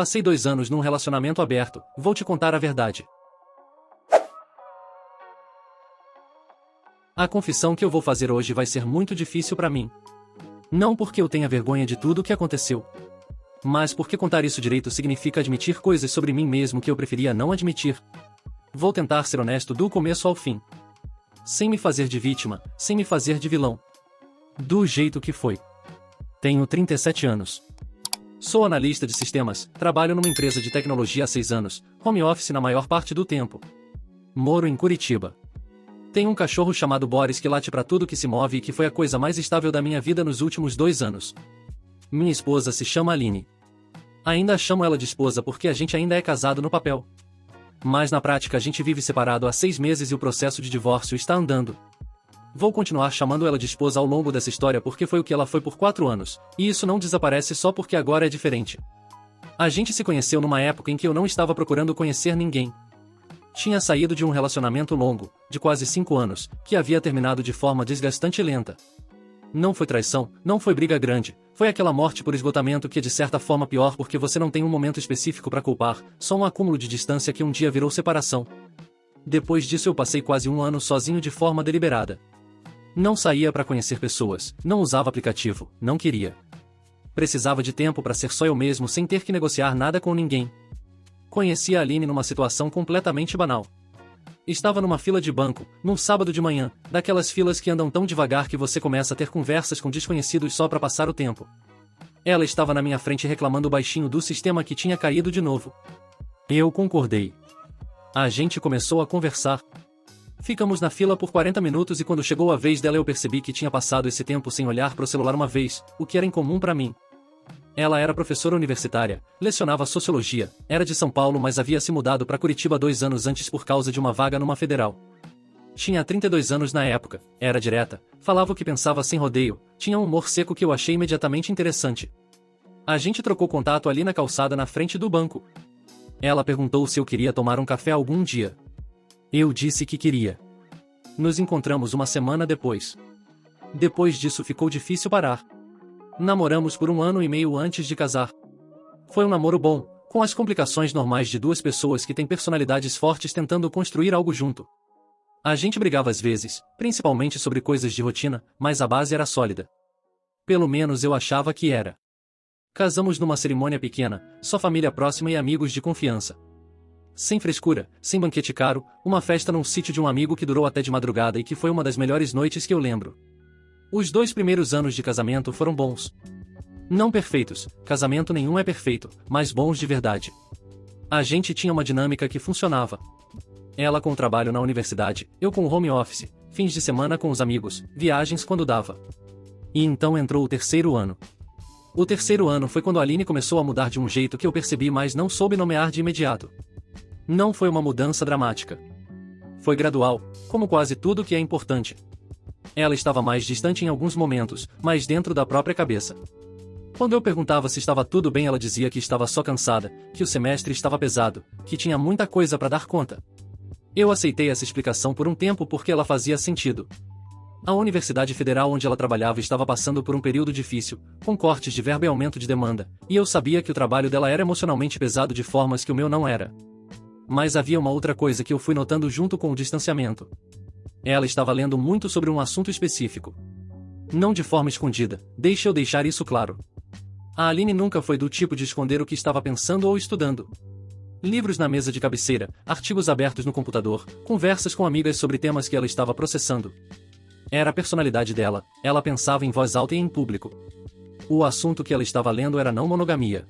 Passei 2 anos num relacionamento aberto, vou te contar a verdade. A confissão que eu vou fazer hoje vai ser muito difícil pra mim. Não porque eu tenha vergonha de tudo o que aconteceu, mas porque contar isso direito significa admitir coisas sobre mim mesmo que eu preferia não admitir. Vou tentar ser honesto do começo ao fim. Sem me fazer de vítima, sem me fazer de vilão. Do jeito que foi. Tenho 37 anos. Sou analista de sistemas, trabalho numa empresa de tecnologia há 6 anos, home office na maior parte do tempo. Moro em Curitiba. Tenho um cachorro chamado Boris que late pra tudo que se move e que foi a coisa mais estável da minha vida nos últimos 2 anos. Minha esposa se chama Aline. Ainda chamo ela de esposa porque a gente ainda é casado no papel. Mas na prática a gente vive separado há 6 meses e o processo de divórcio está andando. Vou continuar chamando ela de esposa ao longo dessa história porque foi o que ela foi por 4 anos, e isso não desaparece só porque agora é diferente. A gente se conheceu numa época em que eu não estava procurando conhecer ninguém. Tinha saído de um relacionamento longo, de quase 5 anos, que havia terminado de forma desgastante e lenta. Não foi traição, não foi briga grande, foi aquela morte por esgotamento que é de certa forma pior porque você não tem um momento específico para culpar, só um acúmulo de distância que um dia virou separação. Depois disso eu passei quase 1 ano sozinho de forma deliberada. Não saía para conhecer pessoas, não usava aplicativo, não queria. Precisava de tempo para ser só eu mesmo sem ter que negociar nada com ninguém. Conheci a Aline numa situação completamente banal. Estava numa fila de banco, num sábado de manhã, daquelas filas que andam tão devagar que você começa a ter conversas com desconhecidos só para passar o tempo. Ela estava na minha frente reclamando baixinho do sistema que tinha caído de novo. Eu concordei. A gente começou a conversar. Ficamos na fila por 40 minutos e quando chegou a vez dela eu percebi que tinha passado esse tempo sem olhar para o celular uma vez, o que era incomum para mim. Ela era professora universitária, lecionava sociologia, era de São Paulo mas havia se mudado para Curitiba 2 anos antes por causa de uma vaga numa federal. Tinha 32 anos na época, era direta, falava o que pensava sem rodeio, tinha um humor seco que eu achei imediatamente interessante. A gente trocou contato ali na calçada na frente do banco. Ela perguntou se eu queria tomar um café algum dia. Eu disse que queria. Nos encontramos uma semana depois. Depois disso ficou difícil parar. Namoramos por 1 ano e meio antes de casar. Foi um namoro bom, com as complicações normais de 2 pessoas que têm personalidades fortes tentando construir algo junto. A gente brigava às vezes, principalmente sobre coisas de rotina, mas a base era sólida. Pelo menos eu achava que era. Casamos numa cerimônia pequena, só família próxima e amigos de confiança. Sem frescura, sem banquete caro, uma festa num sítio de um amigo que durou até de madrugada e que foi uma das melhores noites que eu lembro. Os 2 primeiros anos de casamento foram bons. Não perfeitos, casamento nenhum é perfeito, mas bons de verdade. A gente tinha uma dinâmica que funcionava. Ela com o trabalho na universidade, eu com o home office, fins de semana com os amigos, viagens quando dava. E então entrou o 3º ano. O 3º ano foi quando a Aline começou a mudar de um jeito que eu percebi mas não soube nomear de imediato. Não foi uma mudança dramática. Foi gradual, como quase tudo que é importante. Ela estava mais distante em alguns momentos, mas dentro da própria cabeça. Quando eu perguntava se estava tudo bem ela dizia que estava só cansada, que o semestre estava pesado, que tinha muita coisa para dar conta. Eu aceitei essa explicação por um tempo porque ela fazia sentido. A Universidade Federal onde ela trabalhava estava passando por um período difícil, com cortes de verba e aumento de demanda, e eu sabia que o trabalho dela era emocionalmente pesado de formas que o meu não era. Mas havia uma outra coisa que eu fui notando junto com o distanciamento. Ela estava lendo muito sobre um assunto específico. Não de forma escondida, deixa eu deixar isso claro. A Aline nunca foi do tipo de esconder o que estava pensando ou estudando. Livros na mesa de cabeceira, artigos abertos no computador, conversas com amigas sobre temas que ela estava processando. Era a personalidade dela, ela pensava em voz alta e em público. O assunto que ela estava lendo era não monogamia.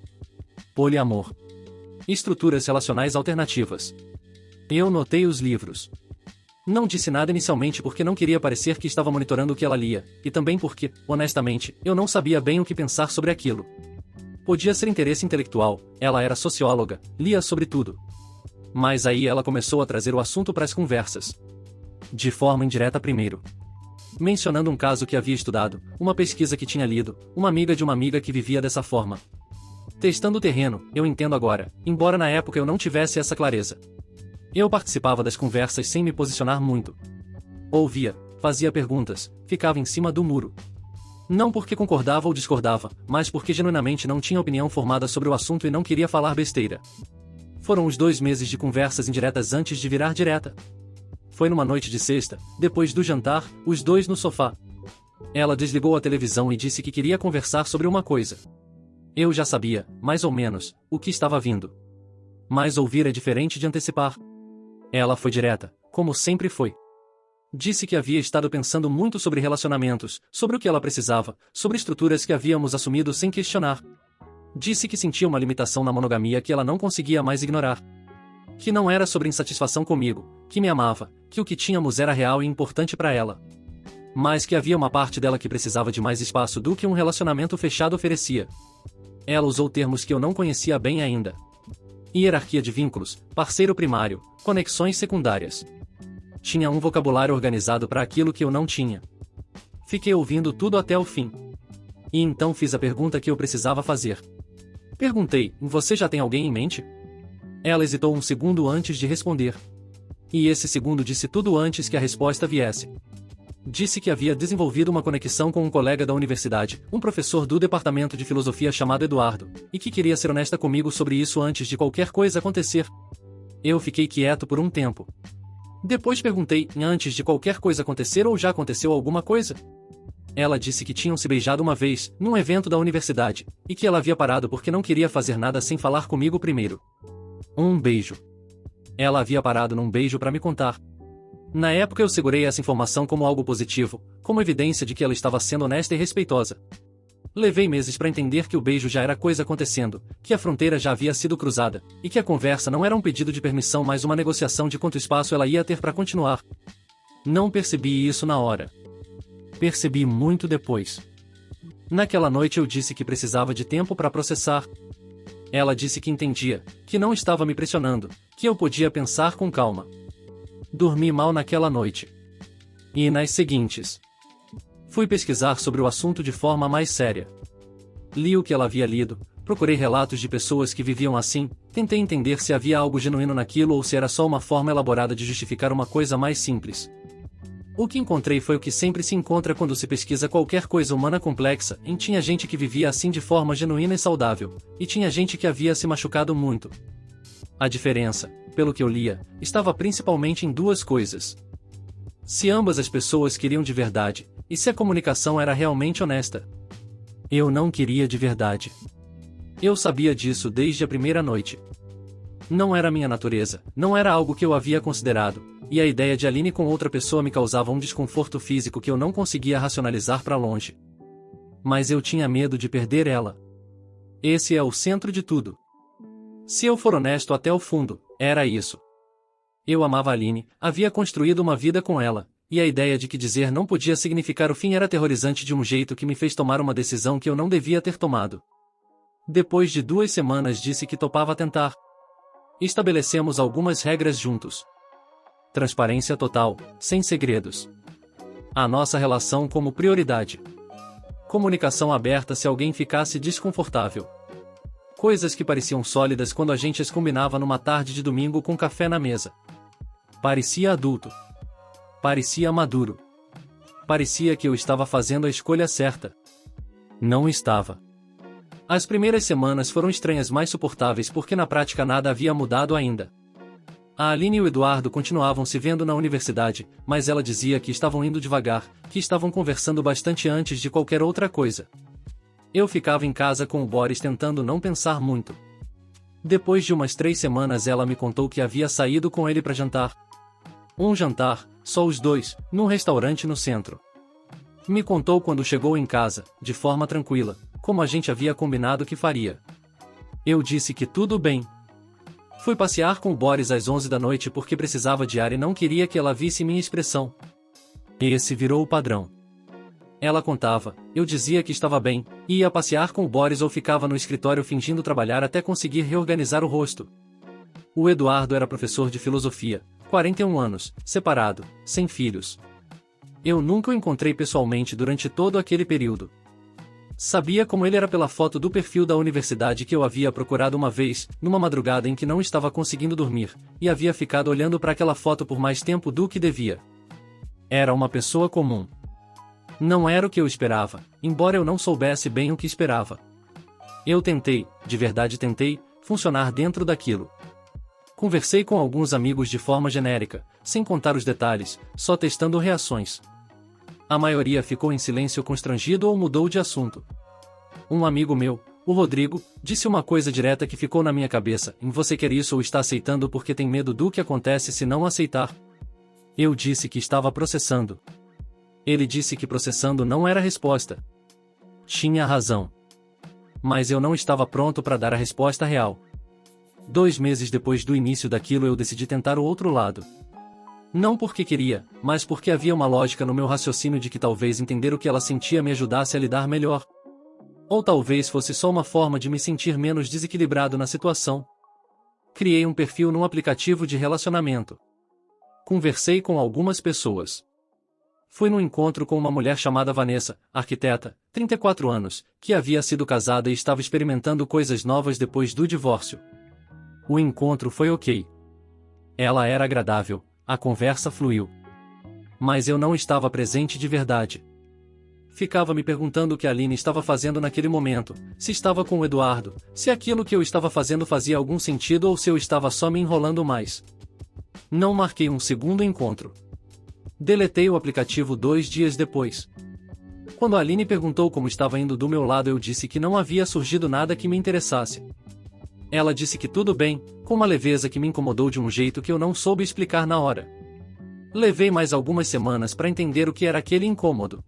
Poliamor. Estruturas relacionais alternativas. Eu notei os livros. Não disse nada inicialmente porque não queria parecer que estava monitorando o que ela lia, e também porque, honestamente, eu não sabia bem o que pensar sobre aquilo. Podia ser interesse intelectual, ela era socióloga, lia sobre tudo. Mas aí ela começou a trazer o assunto para as conversas. De forma indireta primeiro. Mencionando um caso que havia estudado, uma pesquisa que tinha lido, uma amiga de uma amiga que vivia dessa forma. Testando o terreno, eu entendo agora, embora na época eu não tivesse essa clareza. Eu participava das conversas sem me posicionar muito. Ouvia, fazia perguntas, ficava em cima do muro. Não porque concordava ou discordava, mas porque genuinamente não tinha opinião formada sobre o assunto e não queria falar besteira. Foram os 2 meses de conversas indiretas antes de virar direta. Foi numa noite de sexta, depois do jantar, os dois no sofá. Ela desligou a televisão e disse que queria conversar sobre uma coisa. Eu já sabia, mais ou menos, o que estava vindo. Mas ouvir é diferente de antecipar. Ela foi direta, como sempre foi. Disse que havia estado pensando muito sobre relacionamentos, sobre o que ela precisava, sobre estruturas que havíamos assumido sem questionar. Disse que sentia uma limitação na monogamia que ela não conseguia mais ignorar. Que não era sobre insatisfação comigo, que me amava, que o que tínhamos era real e importante para ela. Mas que havia uma parte dela que precisava de mais espaço do que um relacionamento fechado oferecia. Ela usou termos que eu não conhecia bem ainda. Hierarquia de vínculos, parceiro primário, conexões secundárias. Tinha um vocabulário organizado para aquilo que eu não tinha. Fiquei ouvindo tudo até o fim. E então fiz a pergunta que eu precisava fazer. Perguntei, você já tem alguém em mente? Ela hesitou um segundo antes de responder. E esse segundo disse tudo antes que a resposta viesse. Disse que havia desenvolvido uma conexão com um colega da universidade, um professor do departamento de filosofia chamado Eduardo, e que queria ser honesta comigo sobre isso antes de qualquer coisa acontecer. Eu fiquei quieto por um tempo. Depois perguntei, antes de qualquer coisa acontecer ou já aconteceu alguma coisa? Ela disse que tinham se beijado uma vez, num evento da universidade, e que ela havia parado porque não queria fazer nada sem falar comigo primeiro. Um beijo. Ela havia parado num beijo para me contar. Na época eu segurei essa informação como algo positivo, como evidência de que ela estava sendo honesta e respeitosa. Levei meses para entender que o beijo já era coisa acontecendo, que a fronteira já havia sido cruzada, e que a conversa não era um pedido de permissão mas uma negociação de quanto espaço ela ia ter para continuar. Não percebi isso na hora. Percebi muito depois. Naquela noite eu disse que precisava de tempo para processar. Ela disse que entendia, que não estava me pressionando, que eu podia pensar com calma. Dormi mal naquela noite. E nas seguintes. Fui pesquisar sobre o assunto de forma mais séria. Li o que ela havia lido, procurei relatos de pessoas que viviam assim, tentei entender se havia algo genuíno naquilo ou se era só uma forma elaborada de justificar uma coisa mais simples. O que encontrei foi o que sempre se encontra quando se pesquisa qualquer coisa humana complexa, e tinha gente que vivia assim de forma genuína e saudável, e tinha gente que havia se machucado muito. A diferença, pelo que eu lia, estava principalmente em 2 coisas. Se ambas as pessoas queriam de verdade, e se a comunicação era realmente honesta. Eu não queria de verdade. Eu sabia disso desde a primeira noite. Não era minha natureza, não era algo que eu havia considerado, e a ideia de Aline com outra pessoa me causava um desconforto físico que eu não conseguia racionalizar para longe. Mas eu tinha medo de perder ela. Esse é o centro de tudo. Se eu for honesto até o fundo, era isso. Eu amava Aline, havia construído uma vida com ela, e a ideia de que dizer não podia significar o fim era aterrorizante de um jeito que me fez tomar uma decisão que eu não devia ter tomado. Depois de 2 semanas disse que topava tentar. Estabelecemos algumas regras juntos. Transparência total, sem segredos. A nossa relação como prioridade. Comunicação aberta se alguém ficasse desconfortável. Coisas que pareciam sólidas quando a gente as combinava numa tarde de domingo com café na mesa. Parecia adulto. Parecia maduro. Parecia que eu estava fazendo a escolha certa. Não estava. As primeiras semanas foram estranhas, mais suportáveis porque na prática nada havia mudado ainda. A Aline e o Eduardo continuavam se vendo na universidade, mas ela dizia que estavam indo devagar, que estavam conversando bastante antes de qualquer outra coisa. Eu ficava em casa com o Boris tentando não pensar muito. Depois de umas 3 semanas ela me contou que havia saído com ele para jantar. Um jantar, só os dois, num restaurante no centro. Me contou quando chegou em casa, de forma tranquila, como a gente havia combinado que faria. Eu disse que tudo bem. Fui passear com o Boris às 11 da noite porque precisava de ar e não queria que ela visse minha expressão. Esse virou o padrão. Ela contava, eu dizia que estava bem, ia passear com o Boris ou ficava no escritório fingindo trabalhar até conseguir reorganizar o rosto. O Eduardo era professor de filosofia, 41 anos, separado, sem filhos. Eu nunca o encontrei pessoalmente durante todo aquele período. Sabia como ele era pela foto do perfil da universidade que eu havia procurado uma vez, numa madrugada em que não estava conseguindo dormir, e havia ficado olhando para aquela foto por mais tempo do que devia. Era uma pessoa comum. Não era o que eu esperava, embora eu não soubesse bem o que esperava. Eu tentei, de verdade tentei, funcionar dentro daquilo. Conversei com alguns amigos de forma genérica, sem contar os detalhes, só testando reações. A maioria ficou em silêncio constrangido ou mudou de assunto. Um amigo meu, o Rodrigo, disse uma coisa direta que ficou na minha cabeça: você quer isso ou está aceitando porque tem medo do que acontece se não aceitar? Eu disse que estava processando. Ele disse que processando não era a resposta. Tinha razão. Mas eu não estava pronto para dar a resposta real. 2 meses depois do início daquilo eu decidi tentar o outro lado. Não porque queria, mas porque havia uma lógica no meu raciocínio de que talvez entender o que ela sentia me ajudasse a lidar melhor. Ou talvez fosse só uma forma de me sentir menos desequilibrado na situação. Criei um perfil num aplicativo de relacionamento. Conversei com algumas pessoas. Fui num encontro com uma mulher chamada Vanessa, arquiteta, 34 anos, que havia sido casada e estava experimentando coisas novas depois do divórcio. O encontro foi ok. Ela era agradável, a conversa fluiu. Mas eu não estava presente de verdade. Ficava me perguntando o que a Aline estava fazendo naquele momento, se estava com o Eduardo, se aquilo que eu estava fazendo fazia algum sentido ou se eu estava só me enrolando mais. Não marquei um segundo encontro. Deletei o aplicativo 2 dias depois. Quando a Aline perguntou como estava indo do meu lado, eu disse que não havia surgido nada que me interessasse. Ela disse que tudo bem, com uma leveza que me incomodou de um jeito que eu não soube explicar na hora. Levei mais algumas semanas para entender o que era aquele incômodo.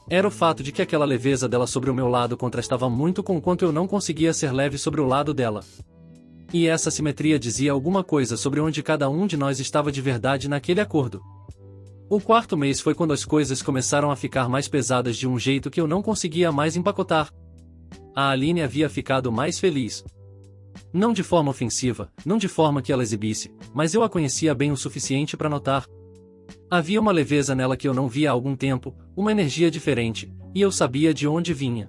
Era o fato de que aquela leveza dela sobre o meu lado contrastava muito com o quanto eu não conseguia ser leve sobre o lado dela. E essa simetria dizia alguma coisa sobre onde cada um de nós estava de verdade naquele acordo. O 4º mês foi quando as coisas começaram a ficar mais pesadas de um jeito que eu não conseguia mais empacotar. A Aline havia ficado mais feliz. Não de forma ofensiva, não de forma que ela exibisse, mas eu a conhecia bem o suficiente para notar. Havia uma leveza nela que eu não via há algum tempo, uma energia diferente, e eu sabia de onde vinha.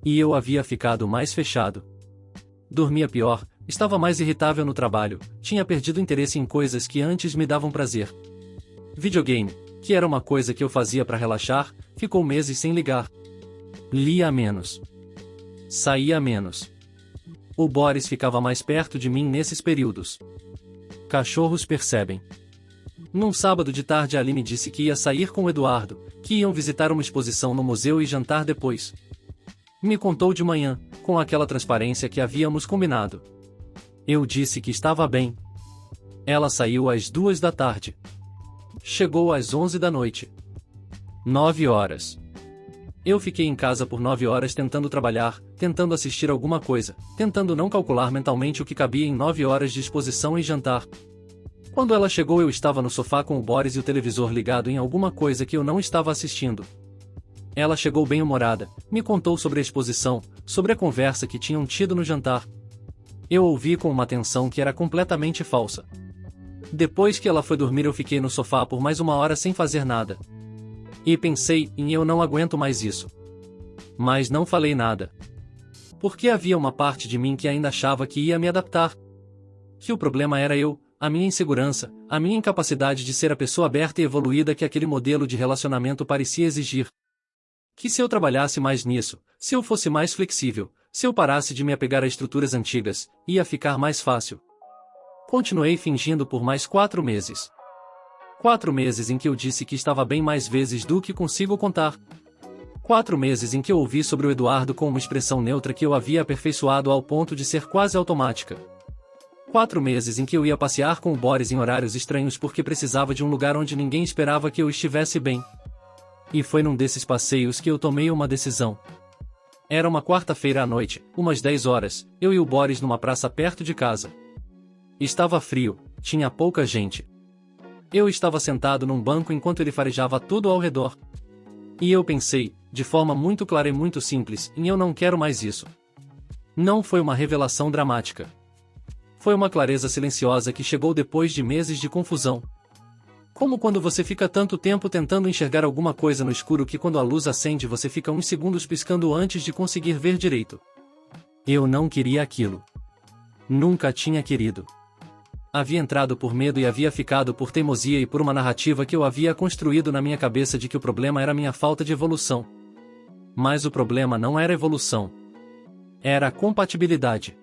E eu havia ficado mais fechado. Dormia pior, estava mais irritável no trabalho, tinha perdido interesse em coisas que antes me davam prazer. Videogame, que era uma coisa que eu fazia para relaxar, ficou meses sem ligar. Lia menos. Saía menos. O Boris ficava mais perto de mim nesses períodos. Cachorros percebem. Num sábado de tarde a Aline disse que ia sair com o Eduardo, que iam visitar uma exposição no museu e jantar depois. Me contou de manhã, com aquela transparência que havíamos combinado. Eu disse que estava bem. Ela saiu às 2 da tarde. Chegou às 11 da noite. 9 horas. Eu fiquei em casa por 9 horas tentando trabalhar, tentando assistir alguma coisa, tentando não calcular mentalmente o que cabia em 9 horas de exposição e jantar. Quando ela chegou eu estava no sofá com o Boris e o televisor ligado em alguma coisa que eu não estava assistindo. Ela chegou bem-humorada, me contou sobre a exposição, sobre a conversa que tinham tido no jantar. Eu ouvi com uma atenção que era completamente falsa. Depois que ela foi dormir eu fiquei no sofá por mais 1 hora sem fazer nada. E pensei, eu não aguento mais isso. Mas não falei nada. Porque havia uma parte de mim que ainda achava que ia me adaptar. Que o problema era eu, a minha insegurança, a minha incapacidade de ser a pessoa aberta e evoluída que aquele modelo de relacionamento parecia exigir. Que se eu trabalhasse mais nisso, se eu fosse mais flexível, se eu parasse de me apegar a estruturas antigas, ia ficar mais fácil. Continuei fingindo por mais 4 meses. 4 meses em que eu disse que estava bem mais vezes do que consigo contar. 4 meses em que eu ouvi sobre o Eduardo com uma expressão neutra que eu havia aperfeiçoado ao ponto de ser quase automática. 4 meses em que eu ia passear com o Boris em horários estranhos porque precisava de um lugar onde ninguém esperava que eu estivesse bem. E foi num desses passeios que eu tomei uma decisão. Era uma quarta-feira à noite, umas 10 horas, eu e o Boris numa praça perto de casa. Estava frio, tinha pouca gente. Eu estava sentado num banco enquanto ele farejava tudo ao redor. E eu pensei, de forma muito clara e muito simples, eu não quero mais isso. Não foi uma revelação dramática. Foi uma clareza silenciosa que chegou depois de meses de confusão. Como quando você fica tanto tempo tentando enxergar alguma coisa no escuro que quando a luz acende você fica uns segundos piscando antes de conseguir ver direito. Eu não queria aquilo. Nunca tinha querido. Havia entrado por medo e havia ficado por teimosia e por uma narrativa que eu havia construído na minha cabeça de que o problema era minha falta de evolução. Mas o problema não era evolução. Era a compatibilidade.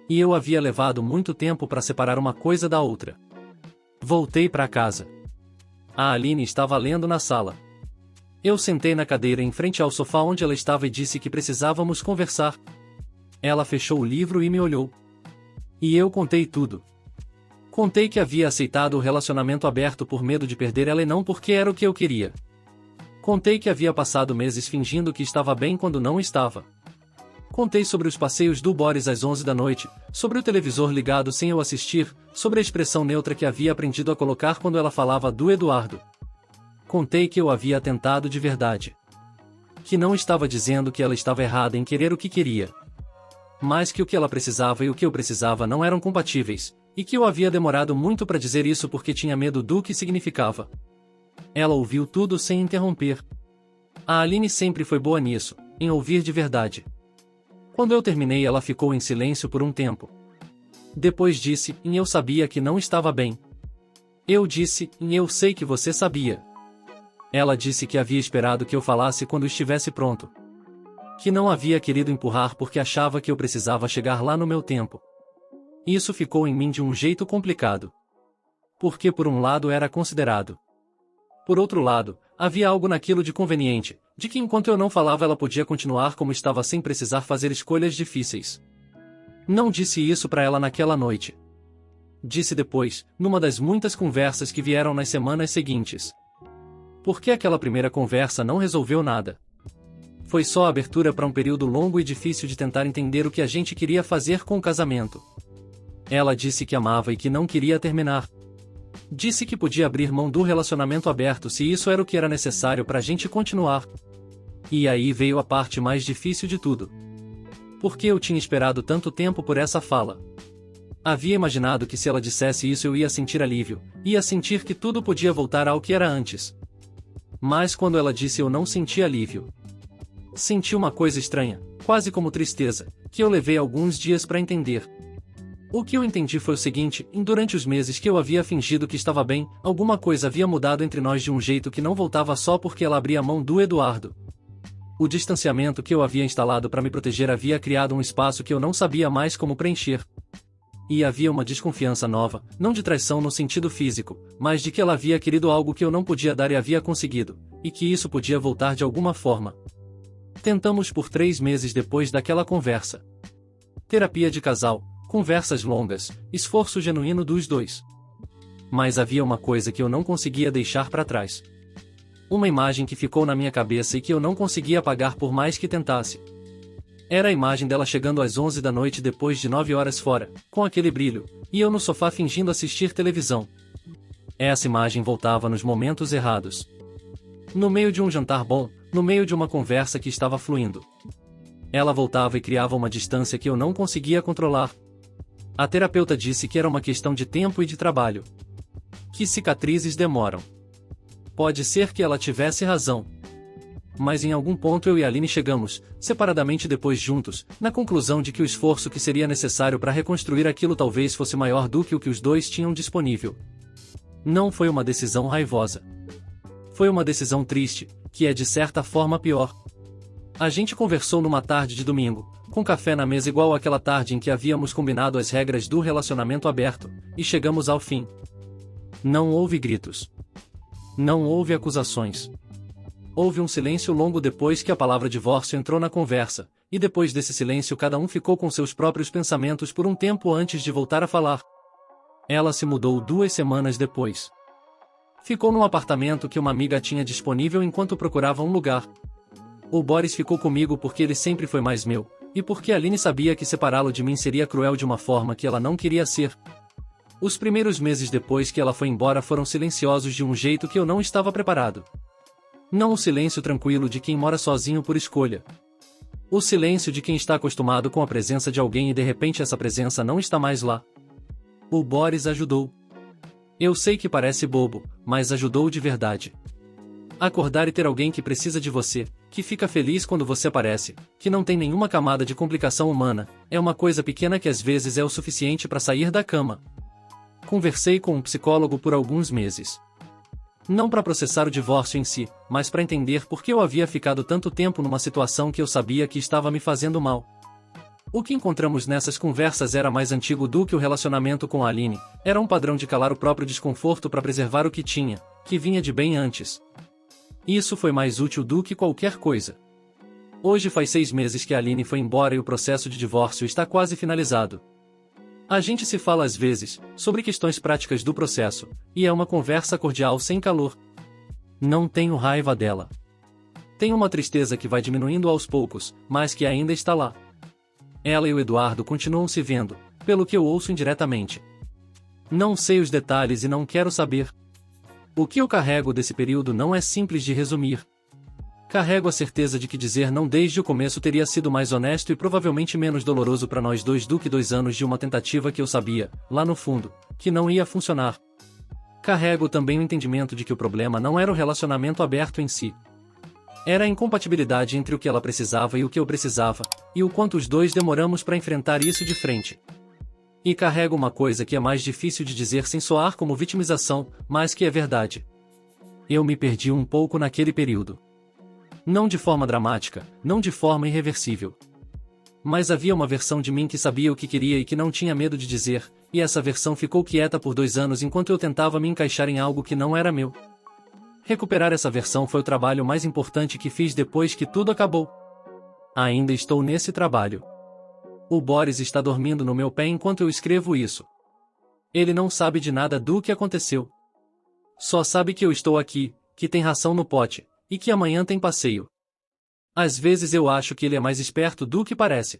E eu havia levado muito tempo para separar uma coisa da outra. Voltei para casa. A Aline estava lendo na sala. Eu sentei na cadeira em frente ao sofá onde ela estava e disse que precisávamos conversar. Ela fechou o livro e me olhou. E eu contei tudo. Contei que havia aceitado o relacionamento aberto por medo de perder ela e não porque era o que eu queria. Contei que havia passado meses fingindo que estava bem quando não estava. Contei sobre os passeios do Boris às 11 da noite, sobre o televisor ligado sem eu assistir, sobre a expressão neutra que havia aprendido a colocar quando ela falava do Eduardo. Contei que eu havia tentado de verdade. Que não estava dizendo que ela estava errada em querer o que queria. Mas que o que ela precisava e o que eu precisava não eram compatíveis, e que eu havia demorado muito para dizer isso porque tinha medo do que significava. Ela ouviu tudo sem interromper. A Aline sempre foi boa nisso, em ouvir de verdade. Quando eu terminei, ela ficou em silêncio por um tempo. Depois disse, eu sabia que não estava bem. Eu disse, eu sei que você sabia. Ela disse que havia esperado que eu falasse quando estivesse pronto. Que não havia querido empurrar porque achava que eu precisava chegar lá no meu tempo. Isso ficou em mim de um jeito complicado. Porque por um lado era considerado. Por outro lado, havia algo naquilo de conveniente, de que enquanto eu não falava ela podia continuar como estava sem precisar fazer escolhas difíceis. Não disse isso para ela naquela noite. Disse depois, numa das muitas conversas que vieram nas semanas seguintes. Porque aquela primeira conversa não resolveu nada. Foi só a abertura para um período longo e difícil de tentar entender o que a gente queria fazer com o casamento. Ela disse que amava e que não queria terminar. Disse que podia abrir mão do relacionamento aberto se isso era o que era necessário para a gente continuar. E aí veio a parte mais difícil de tudo. Porque eu tinha esperado tanto tempo por essa fala. Havia imaginado que se ela dissesse isso eu ia sentir alívio, ia sentir que tudo podia voltar ao que era antes. Mas quando ela disse eu não senti alívio. Senti uma coisa estranha, quase como tristeza, que eu levei alguns dias para entender. O que eu entendi foi o seguinte, durante os meses que eu havia fingido que estava bem, alguma coisa havia mudado entre nós de um jeito que não voltava só porque ela abria a mão do Eduardo. O distanciamento que eu havia instalado para me proteger havia criado um espaço que eu não sabia mais como preencher. E havia uma desconfiança nova, não de traição no sentido físico, mas de que ela havia querido algo que eu não podia dar e havia conseguido, e que isso podia voltar de alguma forma. Tentamos por 3 meses depois daquela conversa. Terapia de casal, conversas longas, esforço genuíno dos dois. Mas havia uma coisa que eu não conseguia deixar para trás. Uma imagem que ficou na minha cabeça e que eu não conseguia apagar por mais que tentasse. Era a imagem dela chegando às 11 da noite depois de 9 horas fora, com aquele brilho, e eu no sofá fingindo assistir televisão. Essa imagem voltava nos momentos errados. No meio de um jantar bom, no meio de uma conversa que estava fluindo. Ela voltava e criava uma distância que eu não conseguia controlar. A terapeuta disse que era uma questão de tempo e de trabalho. Que cicatrizes demoram. Pode ser que ela tivesse razão. Mas em algum ponto eu e a Aline chegamos, separadamente depois juntos, na conclusão de que o esforço que seria necessário para reconstruir aquilo talvez fosse maior do que o que os dois tinham disponível. Não foi uma decisão raivosa. Foi uma decisão triste, que é de certa forma pior. A gente conversou numa tarde de domingo, com café na mesa igual àquela tarde em que havíamos combinado as regras do relacionamento aberto, e chegamos ao fim. Não houve gritos. Não houve acusações. Houve um silêncio longo depois que a palavra divórcio entrou na conversa, e depois desse silêncio cada um ficou com seus próprios pensamentos por um tempo antes de voltar a falar. Ela se mudou 2 semanas depois. Ficou num apartamento que uma amiga tinha disponível enquanto procurava um lugar. O Boris ficou comigo porque ele sempre foi mais meu, e porque a Aline sabia que separá-lo de mim seria cruel de uma forma que ela não queria ser. Os primeiros meses depois que ela foi embora foram silenciosos de um jeito que eu não estava preparado. Não o silêncio tranquilo de quem mora sozinho por escolha. O silêncio de quem está acostumado com a presença de alguém e de repente essa presença não está mais lá. O Boris ajudou. Eu sei que parece bobo, mas ajudou de verdade. Acordar e ter alguém que precisa de você, que fica feliz quando você aparece, que não tem nenhuma camada de complicação humana, é uma coisa pequena que às vezes é o suficiente para sair da cama. Conversei com um psicólogo por alguns meses. Não para processar o divórcio em si, mas para entender por que eu havia ficado tanto tempo numa situação que eu sabia que estava me fazendo mal. O que encontramos nessas conversas era mais antigo do que o relacionamento com a Aline, era um padrão de calar o próprio desconforto para preservar o que tinha, que vinha de bem antes. Isso foi mais útil do que qualquer coisa. Hoje faz 6 meses que a Aline foi embora e o processo de divórcio está quase finalizado. A gente se fala às vezes, sobre questões práticas do processo, e é uma conversa cordial sem calor. Não tenho raiva dela. Tenho uma tristeza que vai diminuindo aos poucos, mas que ainda está lá. Ela e o Eduardo continuam se vendo, pelo que eu ouço indiretamente. Não sei os detalhes e não quero saber. O que eu carrego desse período não é simples de resumir. Carrego a certeza de que dizer não desde o começo teria sido mais honesto e provavelmente menos doloroso para nós dois do que 2 anos de uma tentativa que eu sabia, lá no fundo, que não ia funcionar. Carrego também o entendimento de que o problema não era o relacionamento aberto em si. Era a incompatibilidade entre o que ela precisava e o que eu precisava, e o quanto os dois demoramos para enfrentar isso de frente. E carrego uma coisa que é mais difícil de dizer sem soar como vitimização, mas que é verdade. Eu me perdi um pouco naquele período. Não de forma dramática, não de forma irreversível. Mas havia uma versão de mim que sabia o que queria e que não tinha medo de dizer, e essa versão ficou quieta por 2 anos enquanto eu tentava me encaixar em algo que não era meu. Recuperar essa versão foi o trabalho mais importante que fiz depois que tudo acabou. Ainda estou nesse trabalho. O Boris está dormindo no meu pé enquanto eu escrevo isso. Ele não sabe de nada do que aconteceu. Só sabe que eu estou aqui, que tem ração no pote, e que amanhã tem passeio. Às vezes eu acho que ele é mais esperto do que parece.